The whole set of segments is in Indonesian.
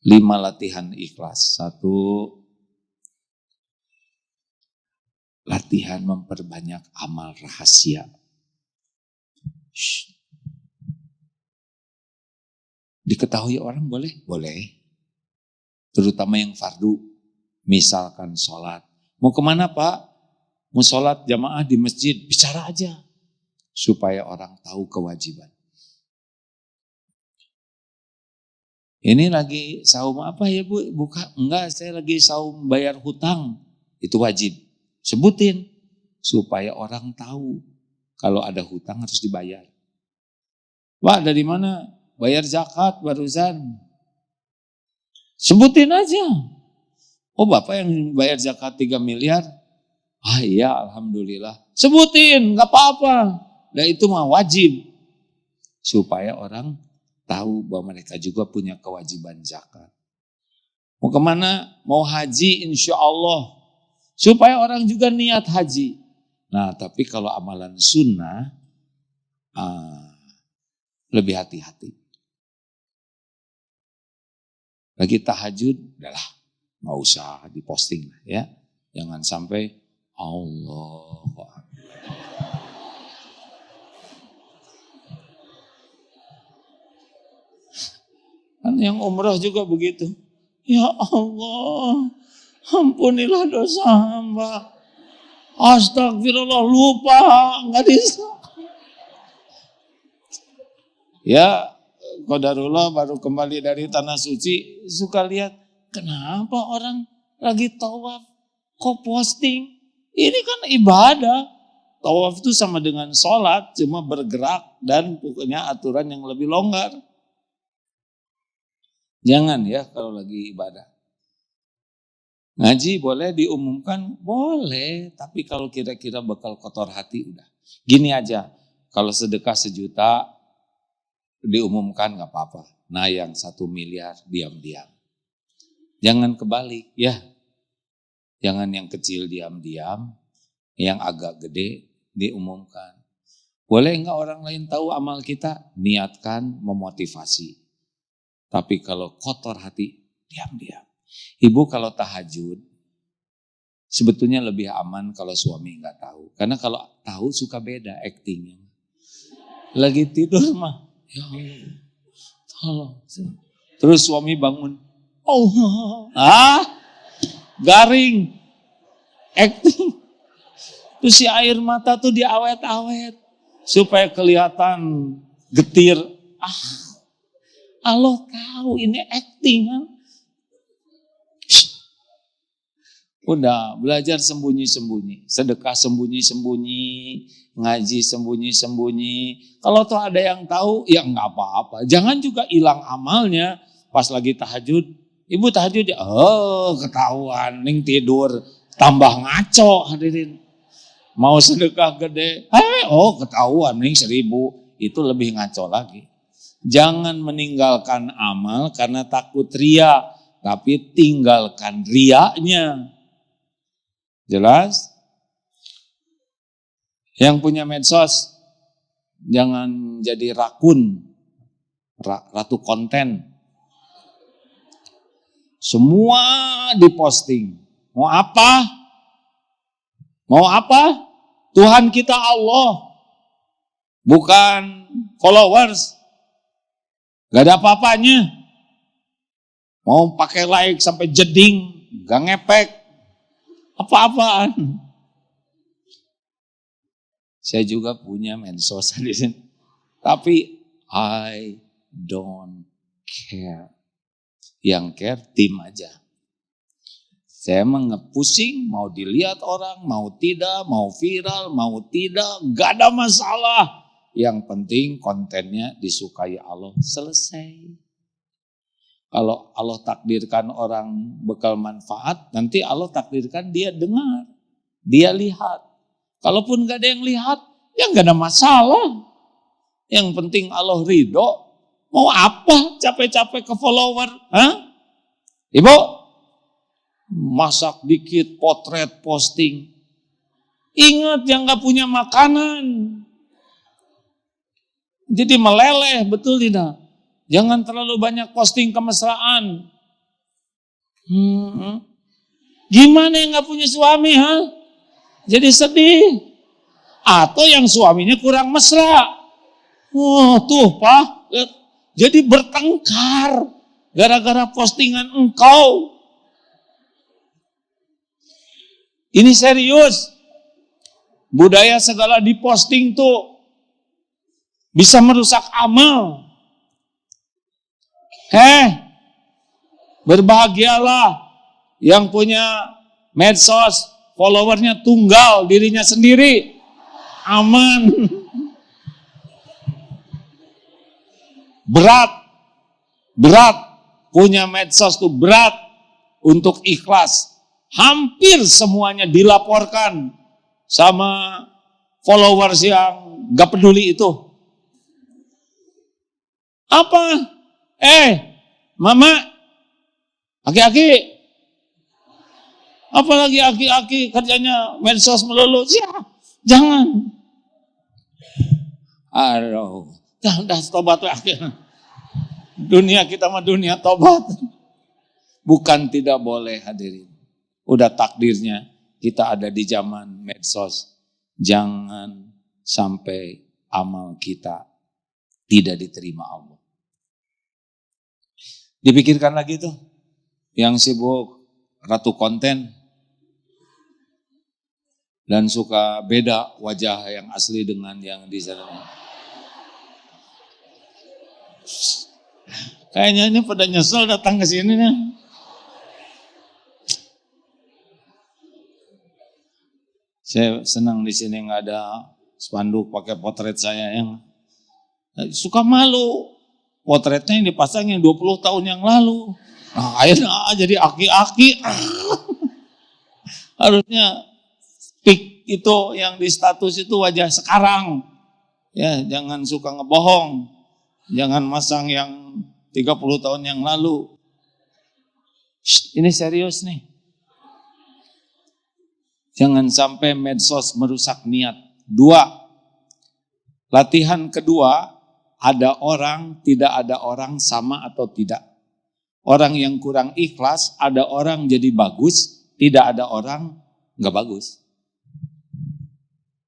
5 latihan ikhlas. 1, latihan memperbanyak amal rahasia. Diketahui orang boleh? Boleh. Terutama yang fardu. Misalkan sholat. Mau kemana Pak? Mau sholat jamaah di masjid. Bicara aja. Supaya orang tahu kewajiban. Ini lagi saum apa ya Bu? Buka? Enggak, saya lagi saum bayar hutang. Itu wajib. Sebutin. Supaya orang tahu. Kalau ada hutang harus dibayar. Pak dari mana? Bayar zakat barusan. Sebutin aja. Oh Bapak yang bayar zakat 3 miliar? Ah iya alhamdulillah. Sebutin, gak apa-apa. Nah itu mah wajib. Supaya orang tahu bahwa mereka juga punya kewajiban zakat. Mau kemana? Mau haji insya Allah. Supaya orang juga niat haji. Nah tapi kalau amalan sunnah, lebih hati-hati. Lagi tahajud, udahlah. Nggak usah diposting lah ya. Jangan sampai Allah. Kan yang umrah juga begitu. Ya Allah, ampunilah dosa hamba. Astagfirullah, lupa, nggak bisa. Ya, qadarullah baru kembali dari tanah suci, suka lihat kenapa orang lagi tawaf kok posting. Ini kan ibadah. Tawaf itu sama dengan sholat, cuma bergerak dan pokoknya aturan yang lebih longgar. Jangan ya kalau lagi ibadah. Ngaji boleh diumumkan? Boleh, tapi kalau kira-kira bakal kotor hati udah. Gini aja, kalau sedekah 1 juta diumumkan gak apa-apa. Nah yang 1 miliar diam-diam. Jangan kebalik ya. Jangan yang kecil diam-diam, yang agak gede diumumkan. Boleh enggak orang lain tahu amal kita? Niatkan memotivasi. Tapi kalau kotor hati, diam-diam. Ibu kalau tahajud, sebetulnya lebih aman kalau suami enggak tahu. Karena kalau tahu suka beda aktingnya. Lagi tidur mah, ya Allah, tolong. Terus suami bangun, Allah, garing, acting. Terus si air mata tuh diawet-awet supaya kelihatan getir. Allah tahu ini acting kan. Udah belajar sembunyi-sembunyi, sedekah sembunyi-sembunyi, ngaji sembunyi-sembunyi. Kalau tuh ada yang tahu ya nggak apa-apa. Jangan juga hilang amalnya pas lagi tahajud. Ibu tahajud ya, ketahuan, ning tidur, tambah ngaco hadirin. Mau sedekah gede, ketahuan ning 1000, itu lebih ngaco lagi. Jangan meninggalkan amal karena takut ria, tapi tinggalkan riaknya. Jelas? Yang punya medsos, jangan jadi rakun, ratu konten. Semua diposting. Mau apa? Mau apa? Tuhan kita Allah. Bukan followers. Gak ada apa-apanya. Mau pakai like sampai jeding. Gak ngepek. Apa-apaan. Saya juga punya medsos di sini. Tapi I don't care. Yang care tim aja. Saya emang ngepusing, mau dilihat orang, mau tidak, mau viral, mau tidak, gak ada masalah. Yang penting kontennya disukai Allah, selesai. Kalau Allah takdirkan orang bekal manfaat, nanti Allah takdirkan dia dengar, dia lihat. Kalaupun gak ada yang lihat, ya gak ada masalah. Yang penting Allah ridho. Mau apa capek-capek ke follower? Ibu, masak dikit, potret, posting. Ingat yang gak punya makanan. Jadi meleleh, betul tidak? Jangan terlalu banyak posting kemesraan. Gimana yang gak punya suami, ha? Jadi sedih. Atau yang suaminya kurang mesra. Wah, tuh Pak. Jadi bertengkar. Gara-gara postingan engkau. Ini serius. Budaya segala diposting tuh bisa merusak amal. Berbahagialah yang punya medsos, followernya tunggal, dirinya sendiri. Aman. Berat. Punya medsos tuh berat untuk ikhlas. Hampir semuanya dilaporkan sama followers yang gak peduli itu. Apa? Mama, aki-aki. Apalagi aki-aki kerjanya medsos melulu. Jangan. Aduh, dah tobat akhirnya. Dunia kita mah dunia tobat. Bukan tidak boleh hadirin. Udah takdirnya kita ada di zaman medsos. Jangan sampai amal kita tidak diterima Allah. Dipikirkan lagi tuh, yang sibuk ratu konten dan suka beda wajah yang asli dengan yang di sana. Kayaknya ini pada nyesel datang ke sini nih. Saya senang di sini nggak ada spanduk pakai potret saya yang suka malu. Potretnya yang dipasang yang 20 tahun yang lalu. Nah, akhirnya jadi aki-aki. Harusnya pick itu yang di status itu wajah sekarang. Ya, jangan suka ngebohong. Jangan masang yang 30 tahun yang lalu. Ini serius nih. Jangan sampai medsos merusak niat. 2. Latihan kedua, ada orang, tidak ada orang, sama atau tidak. Orang yang kurang ikhlas, ada orang jadi bagus, tidak ada orang nggak bagus.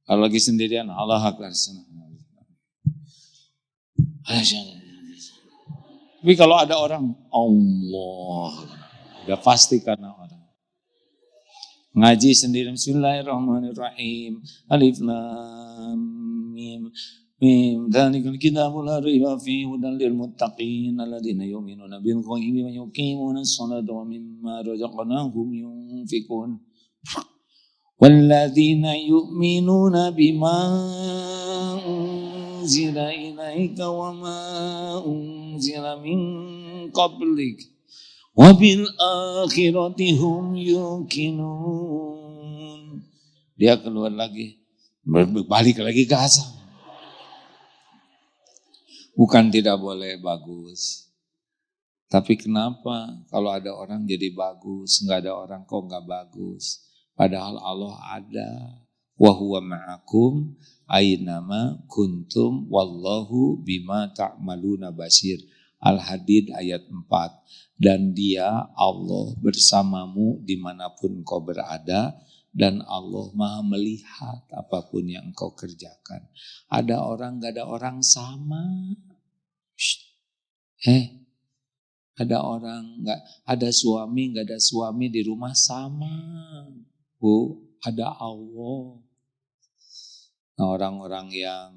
Kalau lagi sendirian, Allah Akbar. Tapi kalau ada orang, Allah, udah pasti karena orang. Ngaji sendiri, Bismillahirrahmanirrahim, Alif Lam Mim. Dzalikal kitabu la raiba fihi hudan lil muttaqin alladziina yu'minuuna bil ghaibi wa yuqiimuunas salata wa mimmaa razaqnaahum yunfiqun. Walladziina yu'minuuna bimaa unzila ilaika wa maa unzila min qablik wa bil akhirati hum yuqinun. Dia keluar lagi, balik lagi ke asal. Bukan tidak boleh bagus. Tapi kenapa kalau ada orang jadi bagus, nggak ada orang kok nggak bagus. Padahal Allah ada. Wa huwa ma'akum aynama kuntum wallahu bima ta'maluna basir. Al-Hadid ayat 4. Dan dia Allah bersamamu dimanapun kau berada. Dan Allah maha melihat apapun yang engkau kerjakan. Ada orang gak ada orang sama. Ada orang gak ada suami gak ada suami di rumah sama. Bu, ada Allah. Nah, orang-orang yang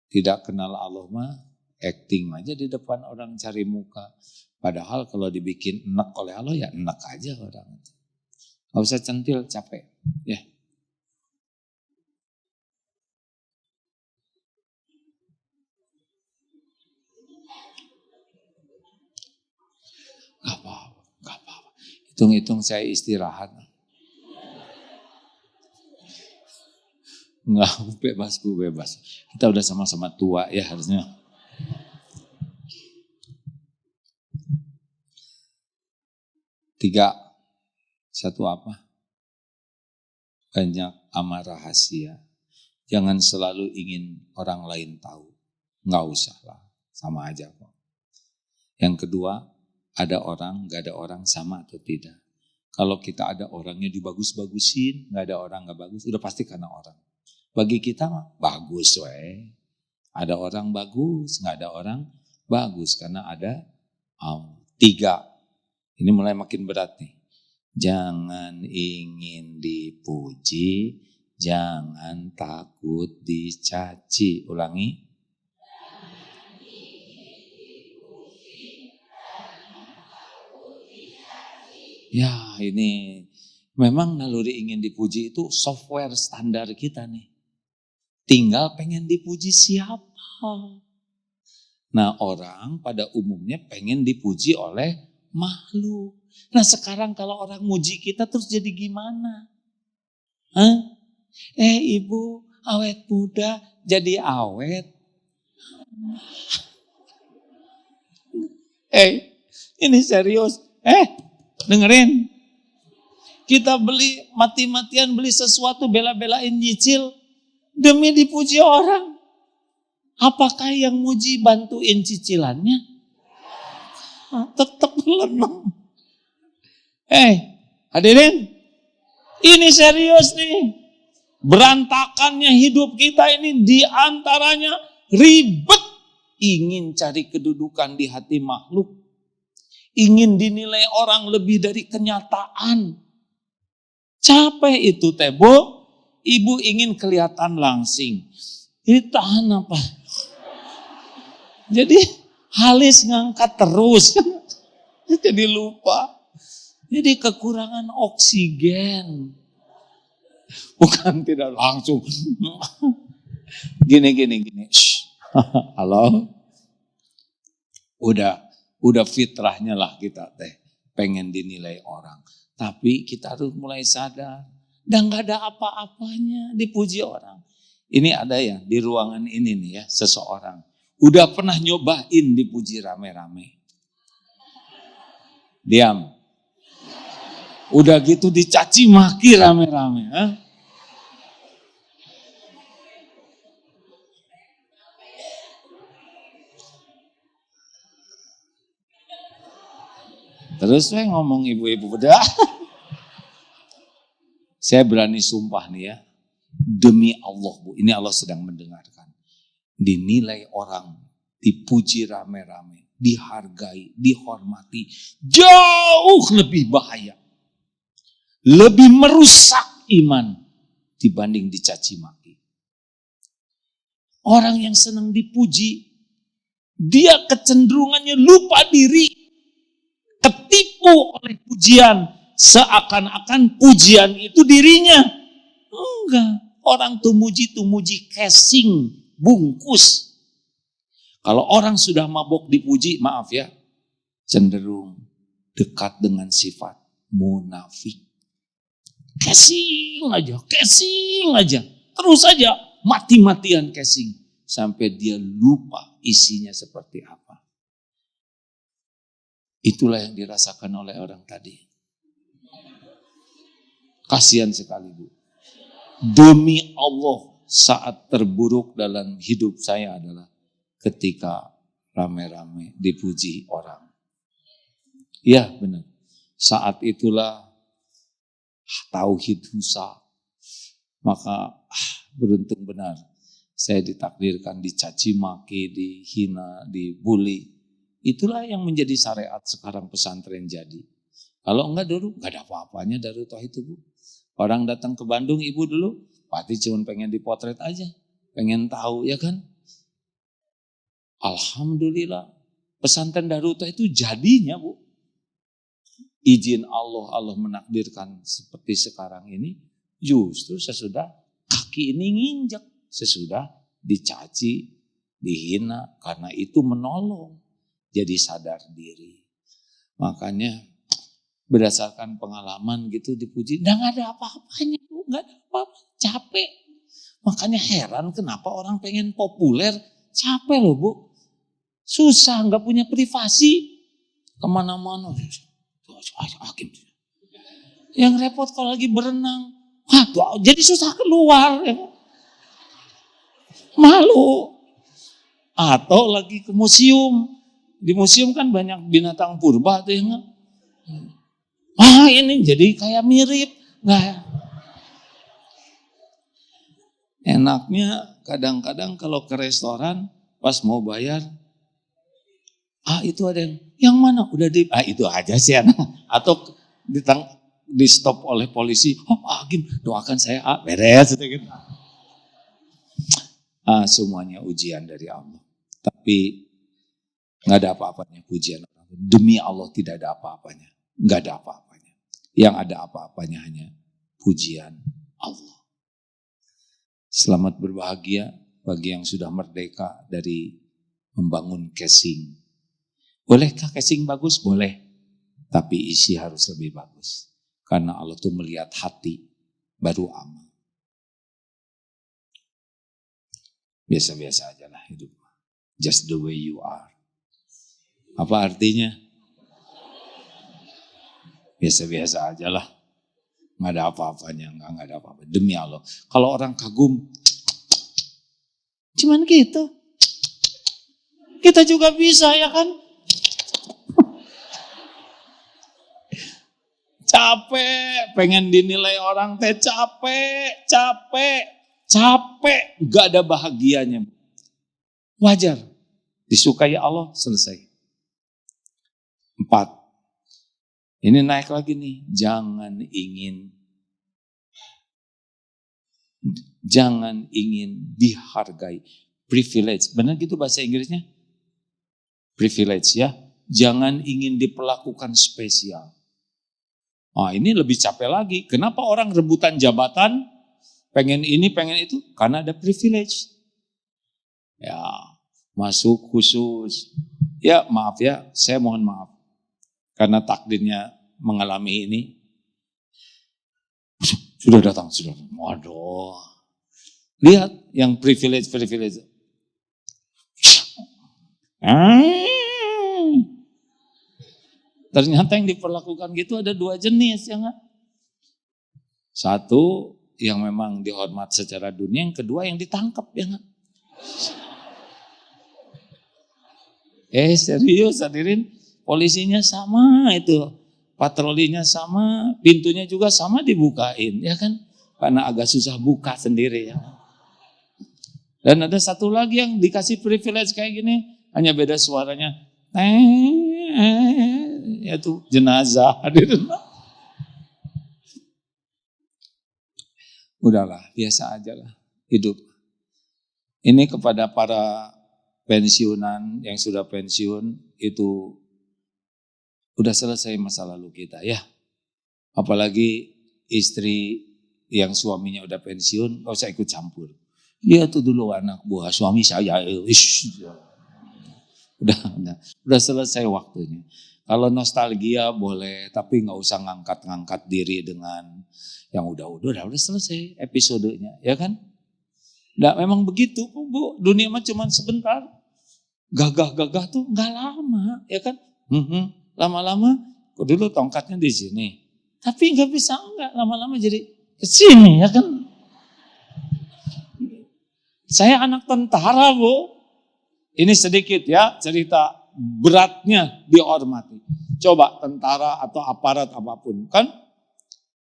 tidak kenal Allah mah acting aja di depan orang cari muka. Padahal kalau dibikin enak oleh Allah ya enak aja orang itu. Gak usah centil, capek. Ya. Gak apa-apa. Hitung-hitung saya istirahat. Enggak, bebas. Kita udah sama-sama tua ya harusnya. Tiga. Satu apa? Banyak amal rahasia. Jangan selalu ingin orang lain tahu. Nggak usah lah, sama aja kok. Yang kedua, Ada orang, gak ada orang, sama atau tidak? Kalau kita ada orangnya dibagus-bagusin, gak ada orang gak bagus, udah pasti karena orang. Bagi kita mah bagus weh. Ada orang bagus, gak ada orang bagus karena ada tiga. Ini mulai makin berat nih. Jangan ingin dipuji, jangan takut dicaci. Ulangi. Ya ini memang naluri ingin dipuji itu software standar kita nih. Tinggal pengen dipuji siapa. Nah orang pada umumnya pengen dipuji oleh makhluk. Nah sekarang kalau orang muji kita terus jadi gimana? Hah? Ibu awet muda jadi awet. Ini serius. Dengerin. Kita beli mati-matian beli sesuatu bela-belain nyicil demi dipuji orang. Apakah yang muji bantuin cicilannya? Tetap lenong. Hadirin, ini serius nih. Berantakannya hidup kita ini diantaranya ribet. Ingin cari kedudukan di hati makhluk. Ingin dinilai orang lebih dari kenyataan. Capek itu Tebo. Ibu ingin kelihatan langsing. Ini tahan apa? Jadi halis ngangkat terus. Jadi lupa. Jadi kekurangan oksigen. Bukan tidak langsung. Gini. Halo? Udah fitrahnya lah kita pengen dinilai orang. Tapi kita harus mulai sadar. Dan gak ada apa-apanya dipuji orang. Ini ada ya di ruangan ini nih ya seseorang. Udah pernah nyobain dipuji rame-rame. Diam. Udah gitu dicaci maki rame-rame. Terus saya ngomong ibu-ibu beda. Saya berani sumpah nih ya. Demi Allah Bu, ini Allah sedang mendengarkan. Dinilai orang, dipuji rame-rame, dihargai, dihormati. Jauh lebih bahaya. Lebih merusak iman dibanding dicaci maki. Orang yang senang dipuji, dia kecenderungannya lupa diri. Ketipu oleh pujian, seakan-akan pujian itu dirinya. Enggak, orang tuh muji casing, bungkus. Kalau orang sudah mabok dipuji, maaf ya, cenderung dekat dengan sifat munafik. Casing aja, terus aja mati-matian casing. Sampai dia lupa isinya seperti apa. Itulah yang dirasakan oleh orang tadi. Kasihan sekali Bu. Demi Allah, saat terburuk dalam hidup saya adalah ketika rame-rame dipuji orang. Ya benar. Saat itulah tauhid rusak. Maka beruntung benar. Saya ditakdirkan dicaci maki, dihina, dibully. Itulah yang menjadi syariat sekarang pesantren jadi. Kalau enggak dulu, enggak ada apa-apanya Darut Tauhid itu Bu. Orang datang ke Bandung ibu dulu, pasti cuma pengen dipotret aja. Pengen tahu ya kan. Alhamdulillah, pesantren Darut Tauhid itu jadinya Bu. Izin Allah menakdirkan seperti sekarang ini. Justru sesudah kaki ini nginjek. Sesudah dicaci, dihina, karena itu menolong. Jadi sadar diri. Makanya berdasarkan pengalaman gitu dipuji, nggak ada apa-apanya Bu, nggak ada apa-apa, capek. Makanya heran kenapa orang pengen populer, capek loh Bu. Susah, nggak punya privasi, kemana-mana. Yang repot kalau lagi berenang, jadi susah keluar. Ya. Malu. Atau lagi ke museum, Di museum kan banyak binatang purba tuh yang ini jadi kayak mirip. Nah, enaknya kadang-kadang kalau ke restoran pas mau bayar, itu ada yang mana udah itu aja sih anak. Atau di stop oleh polisi, Gim doakan saya beres gitu. Semuanya ujian dari Allah. Tapi nggak ada apa-apanya pujian orang. Demi Allah tidak ada apa-apanya. Nggak ada apa-apanya. Yang ada apa-apanya hanya pujian Allah. Selamat berbahagia bagi yang sudah merdeka dari membangun casing. Bolehkah casing bagus? Boleh. Tapi isi harus lebih bagus. Karena Allah tuh melihat hati baru amal. Biasa-biasa aja lah hidup. Just the way you are. Apa artinya? Biasa-biasa aja lah. Nggak ada apa-apanya, nggak ada apa-apa. Demi Allah. Kalau orang kagum, cuman gitu. Kita juga bisa ya kan? Capek, pengen dinilai orang teh capek. Gak ada bahagianya. Wajar. Disukai Allah, selesai. 4. Ini naik lagi nih. Jangan ingin dihargai. Privilege. Benar gitu bahasa Inggrisnya? Privilege ya. Jangan ingin diperlakukan spesial. Ini lebih capek lagi. Kenapa orang rebutan jabatan? Pengen ini, pengen itu. Karena ada privilege. Ya, masuk khusus. Ya maaf ya, saya mohon maaf. Karena takdirnya mengalami ini. Sudah datang. Waduh. Lihat yang privilege. Ternyata yang diperlakukan gitu ada 2 jenis ya enggak? Satu yang memang dihormat secara dunia, yang kedua yang ditangkap ya enggak? Serius hadirin, polisinya sama itu, patrolinya sama, pintunya juga sama dibukain ya kan? Karena agak susah buka sendiri ya. Dan ada satu lagi yang dikasih privilege kayak gini, hanya beda suaranya. Yaitu jenazah hadirin. Udahlah, biasa aja lah hidup. Ini kepada para pensiunan yang sudah pensiun, itu udah selesai masa lalu kita ya. Apalagi istri yang suaminya udah pensiun, gak usah ikut campur. Dia tuh dulu anak buah suami saya. Udah selesai waktunya. Kalau nostalgia boleh, tapi gak usah ngangkat-ngangkat diri dengan yang udah selesai episodenya, ya kan? Nggak, memang begitu, Bu. Dunia mah cuma sebentar. Gagah-gagah tuh nggak lama, ya kan? Lama-lama, kok dulu tongkatnya di sini. Tapi nggak bisa lama-lama jadi ke sini, ya kan? Saya anak tentara, Bu. Ini sedikit ya cerita beratnya dihormati. Coba tentara atau aparat apapun, kan?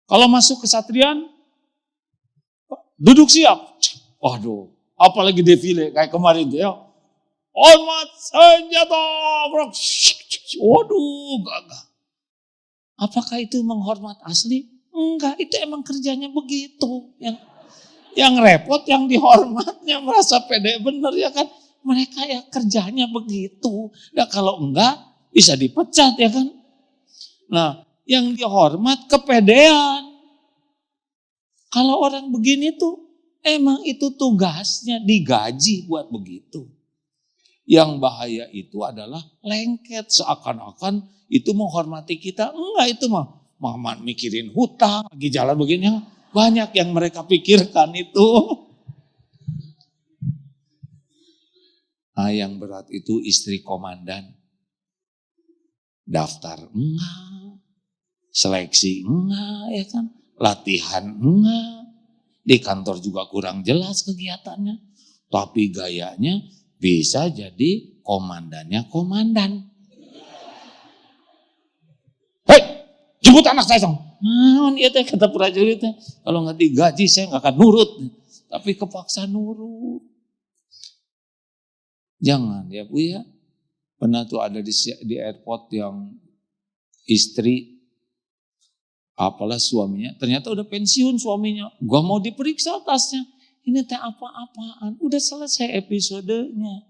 Kalau masuk kesatrian, duduk siap. Waduh, apalagi defile kayak kemarin tuh ya. Hormat senjata. Waduh, gagah. Apakah itu menghormat asli? Enggak, itu emang kerjanya begitu. Yang repot, yang dihormatnya merasa pede bener ya kan. Mereka ya kerjanya begitu. Nah kalau enggak, bisa dipecat ya kan. Nah, yang dihormat kepedean. Kalau orang begini tuh, emang itu tugasnya, digaji buat begitu. Yang bahaya itu adalah lengket, seakan-akan itu menghormati kita. Enggak, itu mah mikirin hutang, lagi jalan begini. Banyak yang mereka pikirkan itu. Nah, yang berat itu istri komandan. Daftar enggak, seleksi enggak ya kan, latihan enggak. Di kantor juga kurang jelas kegiatannya. Tapi gayanya bisa jadi komandannya komandan. Hei, jemput anak saya dong. Nah, iya teh kata prajuritnya, kalau nggak digaji saya nggak akan nurut. Tapi kepaksa nurut. Jangan ya Bu ya. Pernah tuh ada di airport yang istri, apalah suaminya, ternyata udah pensiun suaminya. Gua mau diperiksa tasnya. Ini teh apa-apaan. Udah selesai episodenya.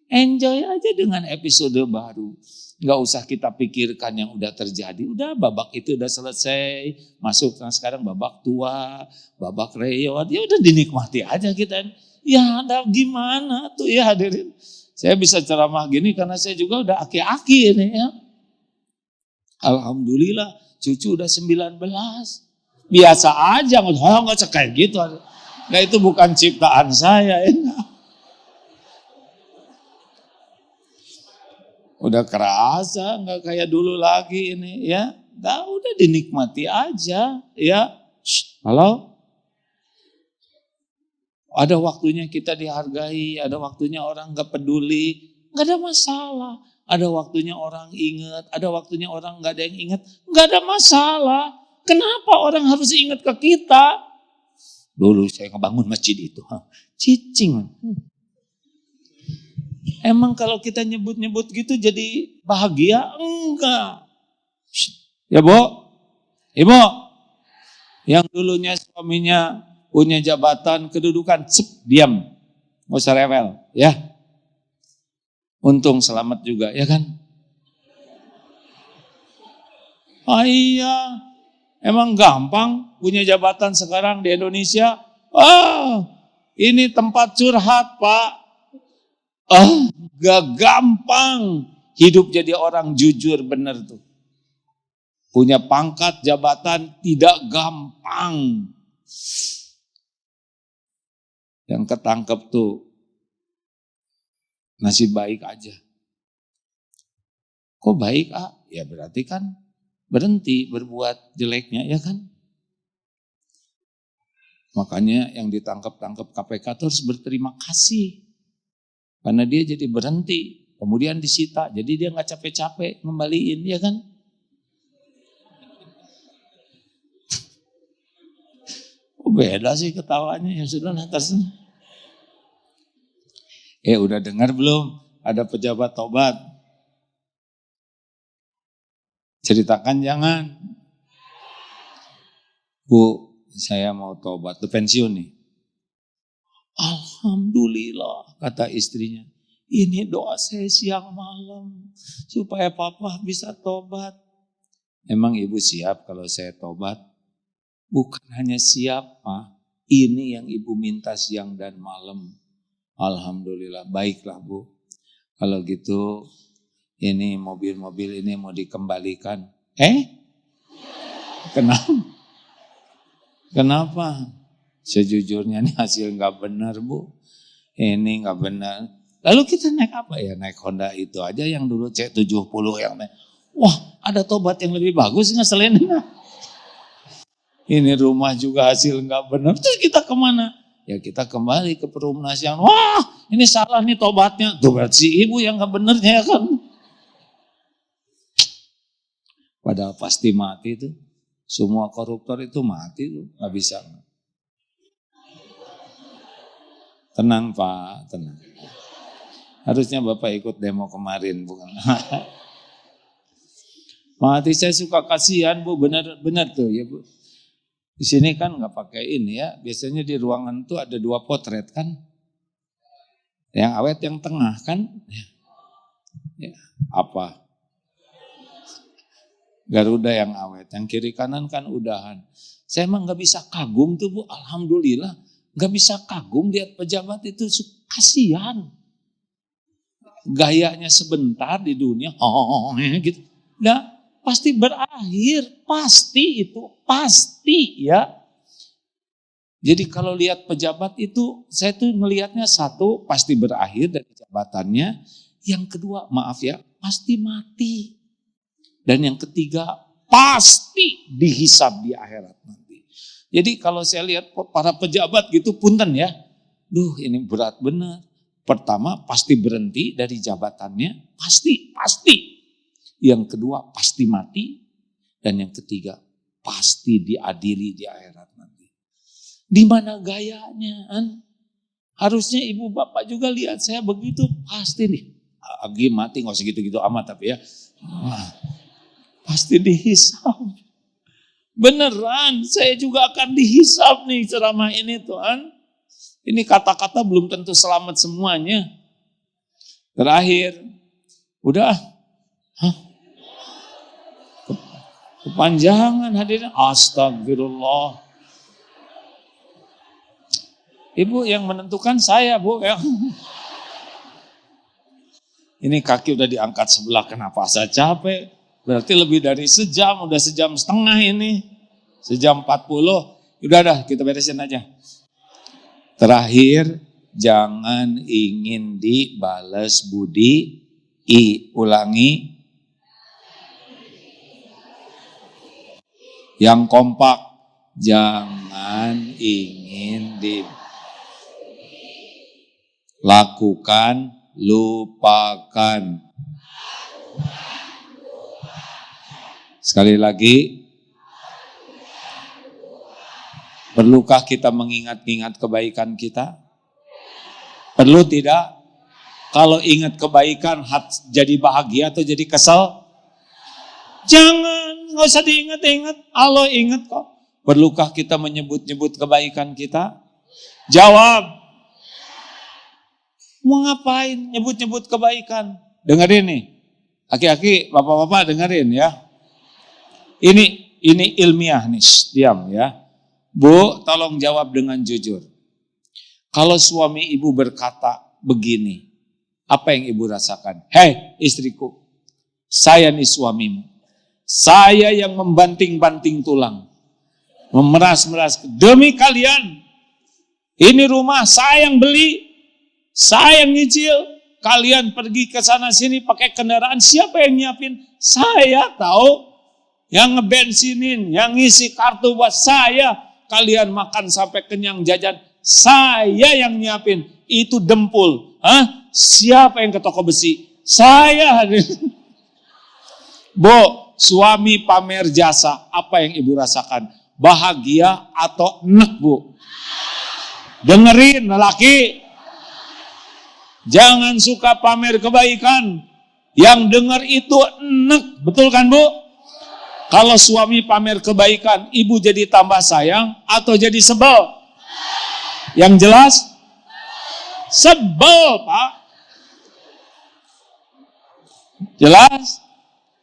Enjoy aja dengan episode baru. Nggak usah kita pikirkan yang udah terjadi. Udah babak itu udah selesai. Masuk kan sekarang babak tua, babak reot. Ya udah dinikmati aja kita. Ya ada gimana tuh ya hadirin. Saya bisa ceramah gini karena saya juga udah aki-aki ini ya. Alhamdulillah cucu udah 19. Biasa aja, nggak kayak gitu. Nah itu bukan ciptaan saya ya. Udah kerasa nggak kayak dulu lagi ini ya. Nah, udah dinikmati aja ya. Halo? Ada waktunya kita dihargai, ada waktunya orang nggak peduli, nggak ada masalah. Ada waktunya orang ingat, ada waktunya orang nggak ada yang ingat, nggak ada masalah. Kenapa orang harus ingat ke kita? Dulu saya ngebangun masjid itu, cicing. Emang kalau kita nyebut-nyebut gitu jadi bahagia? Enggak. Ya Bu, Ibu, yang dulunya suaminya punya jabatan kedudukan, diam, nggak usah rewel, ya. Untung selamat juga, ya kan? Ah iya, emang gampang punya jabatan sekarang di Indonesia? Ini tempat curhat Pak. Gak gampang hidup jadi orang jujur bener tuh. Punya pangkat jabatan tidak gampang. Yang ketangkep tuh nasib baik aja. Kok baik Ya berarti kan berhenti berbuat jeleknya ya kan. Makanya yang ditangkap-tangkap KPK terus berterima kasih. Karena dia jadi berhenti, kemudian disita, jadi dia nggak capek-capek ngembaliin, ya kan? Oh beda sih ketawanya ya sudah atas. Udah dengar belum? Ada pejabat tobat. Ceritakan jangan. Bu, saya mau tobat, tuh pensiun nih. Alhamdulillah, kata istrinya. Ini doa saya siang malam supaya papa bisa tobat. Emang ibu siap kalau saya tobat? Bukan hanya siap, Pak. Ini yang ibu minta siang dan malam. Alhamdulillah, baiklah Bu. Kalau gitu, ini mobil-mobil ini mau dikembalikan. Kenapa? Kenapa? Sejujurnya nih hasil nggak benar Bu. Ini nggak benar. Lalu kita naik apa ya? Naik Honda itu aja yang dulu C70 yang naik. Wah ada tobat yang lebih bagus ngeselin. Ini rumah juga hasil nggak benar. Terus kita kemana? Ya kita kembali ke Perumnas yang wah ini salah nih tobatnya. Tuh berarti si ibu yang nggak benernya kan. Padahal pasti mati tuh. Semua koruptor itu mati tuh. Nggak bisa. Tenang Pak, tenang. Harusnya Bapak ikut demo kemarin, bukan? Mati saya suka kasihan Bu, benar tuh ya Bu. Di sini kan nggak pakai ini ya, biasanya di ruangan tuh ada 2 potret kan. Yang awet yang tengah kan. Ya, apa? Garuda yang awet, yang kiri kanan kan udahan. Saya emang nggak bisa kagum tuh Bu, alhamdulillah. Gak bisa kagum lihat pejabat itu, kasihan. Gayanya sebentar di dunia, gitu. Nah, pasti berakhir, pasti itu, pasti ya. Jadi kalau lihat pejabat itu, saya tuh melihatnya satu, pasti berakhir dari jabatannya. Yang kedua, maaf ya, pasti mati. Dan yang ketiga, pasti dihisab di akhirat nanti. Jadi kalau saya lihat para pejabat gitu punten ya, duh ini berat bener. Pertama, pasti berhenti dari jabatannya, pasti. Yang kedua, pasti mati. Dan yang ketiga, pasti diadili di akhirat nanti. Di mana gayanya? Harusnya ibu bapak juga lihat saya begitu, pasti nih. Lagi mati, nggak usah gitu-gitu amat tapi ya. Pasti dihisab. Beneran, saya juga akan dihisab nih ceramah ini Tuhan. Ini kata-kata belum tentu selamat semuanya. Terakhir, udah, kepanjangan hadirin. Astagfirullah. Ibu yang menentukan saya, Bu. Ya. Ini kaki udah diangkat sebelah, kenapa saya capek? Berarti lebih dari sejam, udah sejam setengah ini. Sejam 40. Udah dah, kita beresin aja. Terakhir, jangan ingin dibalas budi. Ulangi. Yang kompak. Jangan ingin lakukan, lupakan. Sekali lagi. Perlukah kita mengingat-ingat kebaikan kita? Perlu tidak? Kalau ingat kebaikan, jadi bahagia atau jadi kesel? Jangan, nggak usah diingat-ingat. Allah ingat kok. Perlukah kita menyebut-nyebut kebaikan kita? Jawab. Mau ngapain nyebut-nyebut kebaikan? Dengerin nih. Aki-aki, bapak-bapak dengerin ya. Ini ilmiah nih, diam ya. Bu, tolong jawab dengan jujur. Kalau suami ibu berkata begini, apa yang ibu rasakan? Hei istriku, saya nih suamimu. Saya yang membanting-banting tulang. Memeras-meras demi kalian. Ini rumah saya yang beli, saya yang nyicil. Kalian pergi ke sana sini pakai kendaraan, siapa yang nyiapin? Saya tahu. Yang ngebensinin, yang ngisi kartu buat saya. Kalian makan sampai kenyang jajan, saya yang nyiapin. Itu dempul. Siapa yang ke toko besi? Saya. Bu, suami pamer jasa, apa yang ibu rasakan? Bahagia atau enek, Bu? Dengerin lelaki. Jangan suka pamer kebaikan. Yang dengar itu enek, betul kan Bu? Kalau suami pamer kebaikan, ibu jadi tambah sayang atau jadi sebel? Yang jelas, sebel, Pak. Jelas?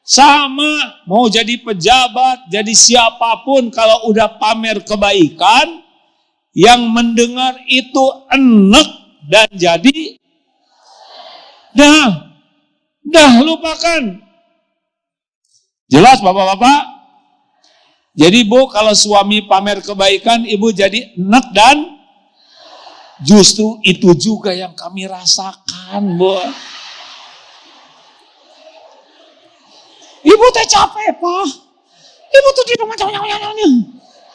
Sama, mau jadi pejabat, jadi siapapun, kalau udah pamer kebaikan, yang mendengar itu enek dan jadi, dah lupakan. Jelas bapak-bapak? Jadi Bu, kalau suami pamer kebaikan, ibu jadi enek dan justru itu juga yang kami rasakan, Bu. Ibu teh capek, Pak. Ibu tuh di rumah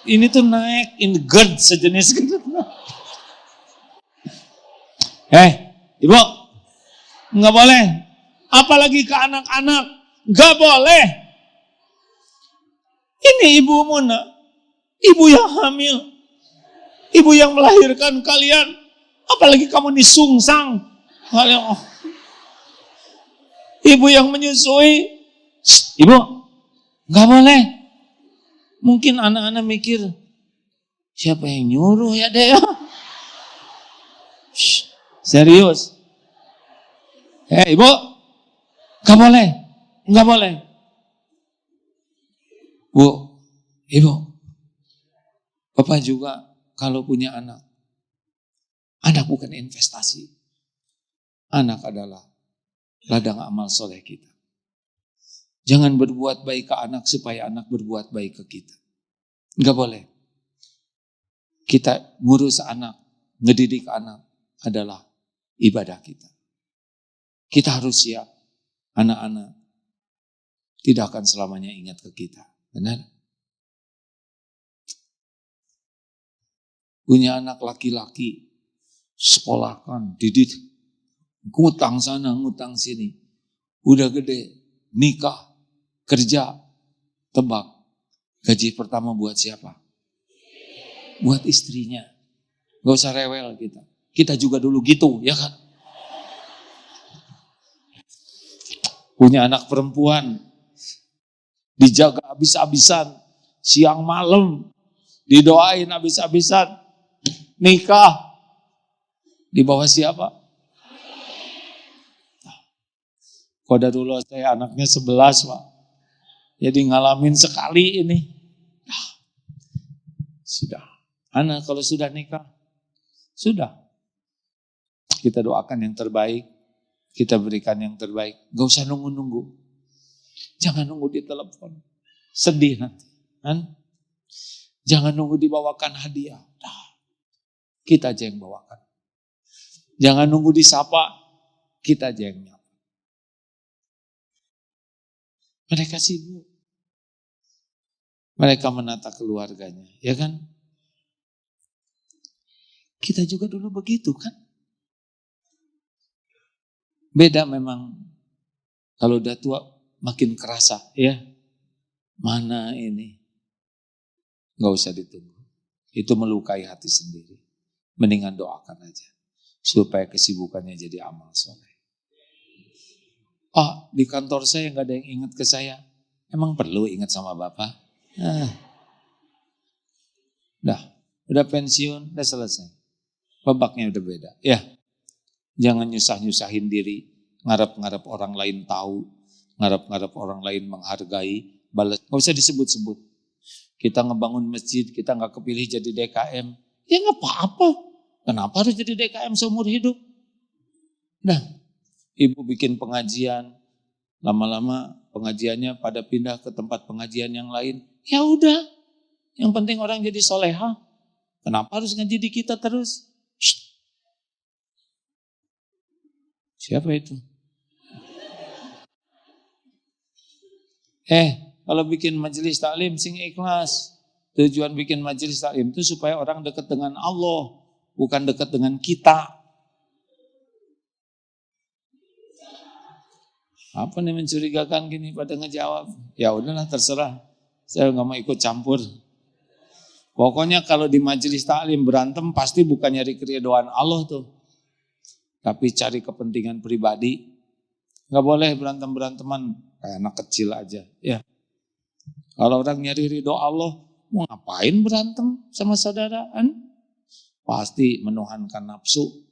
ini tuh naik in GERD sejenis gitu. Ibu, nggak boleh. Apalagi ke anak-anak, nggak boleh. Ini ibu Muna, ibu yang hamil, ibu yang melahirkan kalian, apalagi kamu disungsang, ibu yang menyusui, ibu, nggak boleh. Mungkin anak-anak mikir, siapa yang nyuruh ya deh ya? Serius, ibu, nggak boleh. Bu, ibu, bapak juga kalau punya anak bukan investasi. Anak adalah ladang amal soleh kita. Jangan berbuat baik ke anak supaya anak berbuat baik ke kita. Enggak boleh. Kita ngurus anak, ngedidik anak adalah ibadah kita. Kita harus siap. Anak-anak tidak akan selamanya ingat ke kita. Benar? Punya anak laki-laki, sekolahkan, didik. ngutang sana, ngutang sini. Udah gede, nikah, kerja, tebak. Gaji pertama buat siapa? Buat istrinya. Gak usah rewel kita. Kita juga dulu gitu, ya kan? Punya anak perempuan, dijaga habis-habisan, siang malam, didoain habis-habisan, nikah, di bawah siapa? Qadarullah saya anaknya 11 Pak. Jadi ngalamin sekali ini. Sudah. Anak kalau sudah nikah, sudah. Kita doakan yang terbaik, kita berikan yang terbaik. Gak usah nunggu-nunggu. Jangan nunggu di telepon. Sedih nanti. Kan? Jangan nunggu dibawakan hadiah. Kita aja yang bawakan. Jangan nunggu disapa, kita aja yang nyapa. Mereka sibuk. Mereka menata keluarganya, ya kan? Kita juga dulu begitu kan? Beda memang. Kalau udah tua makin kerasa, ya. Mana ini? Gak usah ditunggu. Itu melukai hati sendiri. Mendingan doakan aja. Supaya kesibukannya jadi amal soleh. Di kantor saya gak ada yang ingat ke saya. Emang perlu ingat sama Bapak? Udah pensiun, udah selesai. Babaknya udah beda. Ya, jangan nyusah-nyusahin diri. Ngarep-ngarep orang lain tahu. Ngarep-ngarep orang lain menghargai. Balas, gak usah disebut-sebut. Kita ngebangun masjid, kita gak kepilih jadi DKM. Ya gak apa-apa. Kenapa harus jadi DKM seumur hidup? Ibu bikin pengajian, lama-lama pengajiannya pada pindah ke tempat pengajian yang lain. Ya udah, yang penting orang jadi soleha. Kenapa harus ngaji di kita terus? Shh. Siapa itu? Kalau bikin majelis taklim sing ikhlas. Tujuan bikin majelis taklim itu supaya orang dekat dengan Allah, bukan dekat dengan kita. Apa nih mencurigakan gini pada ngejawab? Ya udahlah terserah. Saya nggak mau ikut campur. Pokoknya kalau di majelis taklim berantem pasti bukan nyari keridhaan Allah tuh. Tapi cari kepentingan pribadi. Nggak boleh berantem-beranteman kayak anak kecil aja. Ya. Kalau orang nyari ridho Allah, mau ngapain berantem sama saudaraan? Pasti menuhankan nafsu.